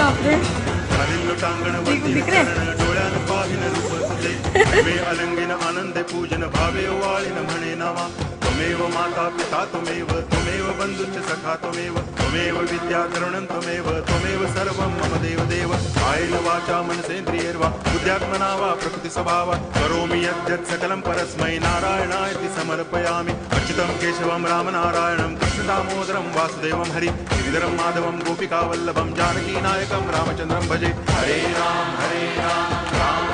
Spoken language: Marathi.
बापरे दिख रहे डोळ्यान पाहिन रूप तुझे मे अलंगिन आनंदे पूजन भावे ओवाळीन म्हणे नावा त्वमेव माता पिता त्वमेव बंधुश्च सखा त्वमेव विद्या तरुणं त्वमेव सर्वं मम देव कायेन वाचा मनसेन्द्रियैर्वा बुद्ध्यात्मना वा प्रकृति स्वभावात् करोमि यद्यत् सकलं परस्मै नारायणायति समर्पयामि अच्युतं केशवं रामनारायणं कृष्णदामोदरं वासुदेवं हरि गिरिधरं माधवं गोपिकावल्लभं जानकीनायकं रामचन्द्रं भजे हरे राम राम